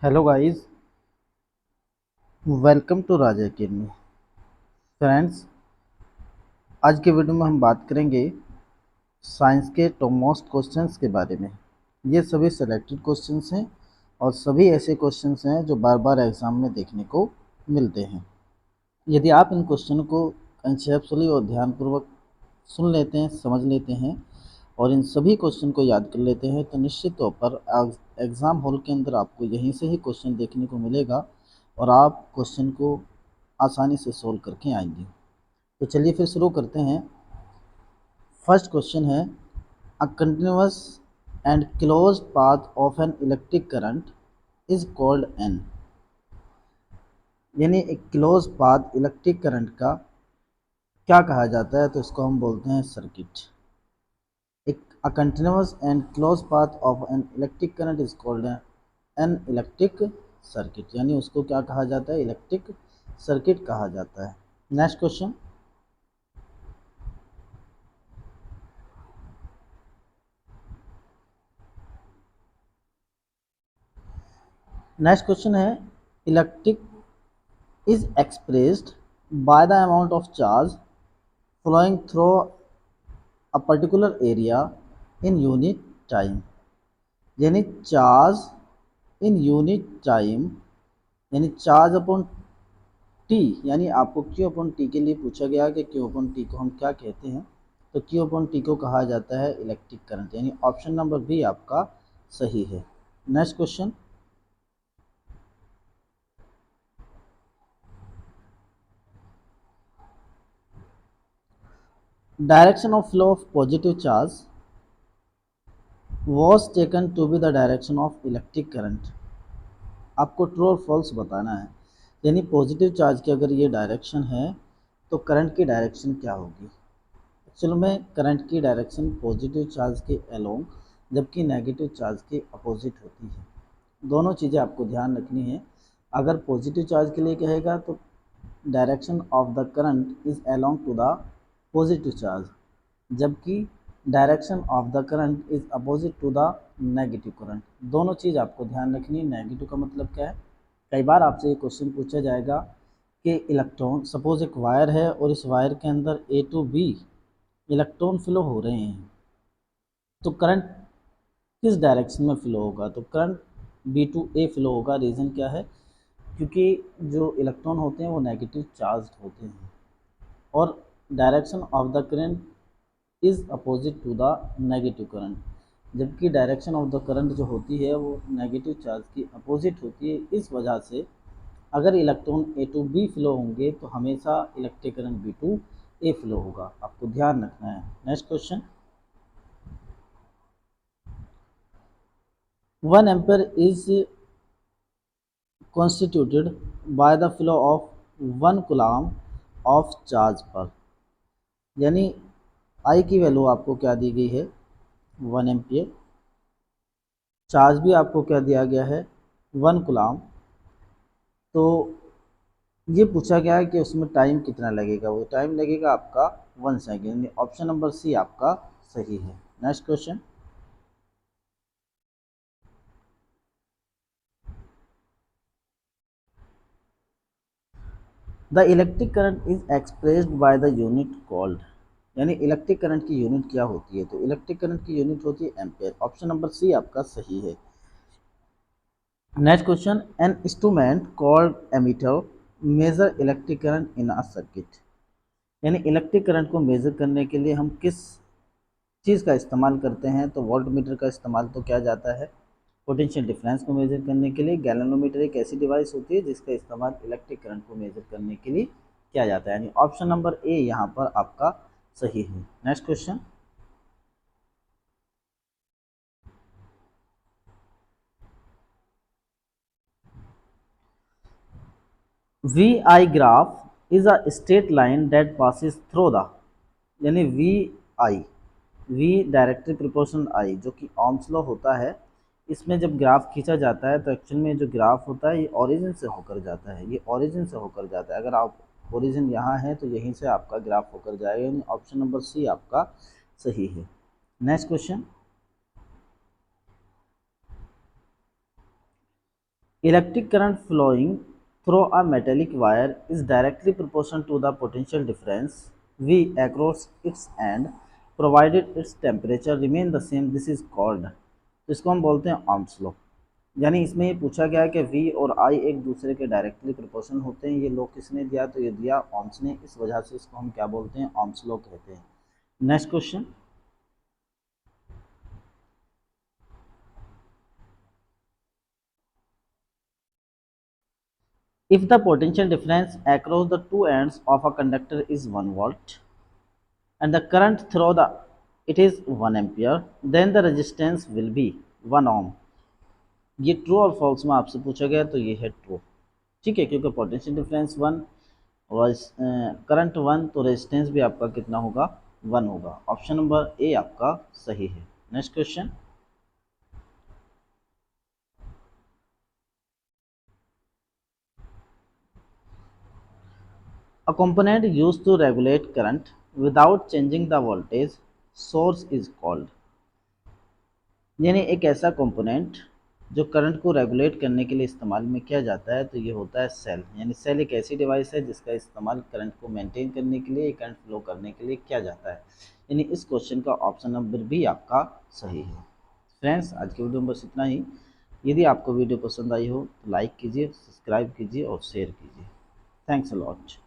Hello guys, welcome to Raja academy. Friends, आज के video में हम बात करेंगे साइंस के टॉप मोस्ट क्वेश्चंस के बारे में। ये सभी सेलेक्टेड क्वेश्चंस हैं और सभी ऐसे क्वेश्चंस हैं जो बार बार एग्ज़ाम में देखने को मिलते हैं। यदि आप इन क्वेश्चन को कंसेप्चुअली और ध्यानपूर्वक सुन लेते हैं, समझ लेते हैं और इन सभी क्वेश्चन को याद कर लेते हैं तो निश्चित तौर पर एग्ज़ाम हॉल के अंदर आपको यहीं से ही क्वेश्चन देखने को मिलेगा और आप क्वेश्चन को आसानी से सोल्व करके आएंगे। तो चलिए फिर शुरू करते हैं। फर्स्ट क्वेश्चन है, a continuous and closed path of an electric current is called an. यानी एक क्लोज पाथ इलेक्ट्रिक करंट का क्या कहा जाता है, तो इसको हम बोलते हैं सर्किट। एक a continuous and close path of an electric current is called an electric circuit, यानी उसको क्या कहा जाता है, इलेक्ट्रिक सर्किट कहा जाता है। नेक्स्ट क्वेश्चन, है electric is expressed by the amount of charge flowing through a particular area in unit time। यानी चार्ज इन यूनिट टाइम, यानी चार्ज अपॉन टी, यानी आपको क्यू अपॉन टी के लिए पूछा गया कि क्यू अपॉन टी को हम क्या कहते हैं, तो क्यू अपॉन टी को कहा जाता है इलेक्ट्रिक करंट, यानी ऑप्शन नंबर बी आपका सही है। Next question, direction of flow of positive charge was taken to be the direction of electric current। आपको ट्रू और फॉल्स बताना है। यानी पॉजिटिव चार्ज की अगर ये डायरेक्शन है तो करंट की डायरेक्शन क्या होगी। एक्चुअल में करंट की डायरेक्शन पॉजिटिव चार्ज के अलोंग, जबकि नेगेटिव चार्ज के अपोजिट होती है। दोनों चीज़ें आपको ध्यान रखनी है। अगर पॉजिटिव चार्ज के लिए कहेगा तो direction of the current is along to the positive charge, जबकि direction of the current is opposite to the negative current. दोनों चीज़ आपको ध्यान रखनी है। नेगेटिव का मतलब क्या है, कई बार आपसे ये क्वेश्चन पूछा जाएगा कि इलेक्ट्रॉन, सपोज एक वायर है और इस वायर के अंदर ए टू बी इलेक्ट्रॉन फ्लो हो रहे हैं, तो करंट किस डायरेक्शन में फ्लो होगा, तो current B to A flow होगा। रीज़न क्या है, क्योंकि जो इलेक्ट्रॉन होते हैं वो नेगेटिव चार्ज होते हैं और direction of the current is opposite to the negative current, जबकि डायरेक्शन ऑफ द करंट जो होती है वो नेगेटिव चार्ज की अपोजिट होती है। इस वजह से अगर electron A to B flow होंगे तो हमेशा electric current B to A flow होगा। आपको ध्यान रखना है। Next question, 1 ampere is constituted by the flow of 1 coulomb of charge per. यानी आई की वैल्यू आपको क्या दी गई है, 1 एम्पियर। चार्ज भी आपको क्या दिया गया है, 1 कूलम। तो ये पूछा गया है कि उसमें टाइम कितना लगेगा, वो टाइम लगेगा आपका 1 सेकेंड। ऑप्शन नंबर सी आपका सही है। Next question, the electric current is expressed by the unit called. यानी इलेक्ट्रिक करंट की यूनिट क्या होती है, तो इलेक्ट्रिक करंट की यूनिट होती है एम्पेयर। ऑप्शन नंबर सी आपका सही है। Next question, an instrument called ammeter measure electric current in a circuit. यानी इलेक्ट्रिक करंट को मेज़र करने के लिए हम किस चीज़ का इस्तेमाल करते हैं, तो वोल्ट मीटर का इस्तेमाल तो किया जाता है। पोटेंशियल डिफरेंस को मेज़र करने के लिए गैल्वेनोमीटर एक ऐसी डिवाइस होती है जिसका इस्तेमाल इलेक्ट्रिक करंट को मेज़र करने के लिए किया जाता है। यानी ऑप्शन नंबर ए यहाँ पर आपका सही है। Next question, V I graph is a straight line that passes through the. यानी V I, V directly proportional I, जो कि ओम्स लॉ होता है, इसमें जब ग्राफ खींचा जाता है तो एक्चुअल में जो ग्राफ होता है ये ओरिजिन से होकर जाता है, ये ओरिजिन से होकर जाता है। अगर आप ओरिजिन यहाँ है तो यहीं से आपका ग्राफ होकर जाएगा। यानी ऑप्शन नंबर सी आपका सही है। Next question, Electric current flowing through a metallic wire is directly proportional to the potential difference V across its end provided its temperature remain the same. This is called, तो इसको हम बोलते हैं ohms law। यानी इसमें ये पूछा गया है कि V और I एक दूसरे के डायरेक्टली प्रोपोर्शनल होते हैं। ये लॉ किसने दिया? तो ये दिया ohms ने। इस वजह से इसको हम क्या बोलते हैं? ohms law कहते हैं। Next question, if the potential difference across the two ends of a conductor is 1 volt and the current through the it is 1 ampere, then the resistance will be 1 ohm। ये true और false में आपसे पूछा गया तो ये है true. ठीक है, क्योंकि पोटेंशियल डिफरेंस 1 और करंट 1 तो रेजिस्टेंस भी आपका कितना होगा? 1 होगा। ऑप्शन नंबर ए आपका सही है। Next question, a component used to regulate current without changing the voltage source is called। यानी एक ऐसा कंपोनेंट जो करंट को रेगुलेट करने के लिए इस्तेमाल में किया जाता है तो ये होता है सेल। यानी सेल एक ऐसी डिवाइस है जिसका इस्तेमाल करंट को मेंटेन करने के लिए, करंट फ्लो करने के लिए किया जाता है। यानी इस क्वेश्चन का ऑप्शन नंबर बी आपका सही है। फ्रेंड्स, आज की वीडियो में बस इतना ही। यदि आपको वीडियो पसंद आई हो तो लाइक कीजिए, सब्सक्राइब कीजिए और शेयर कीजिए। Thanks a lot.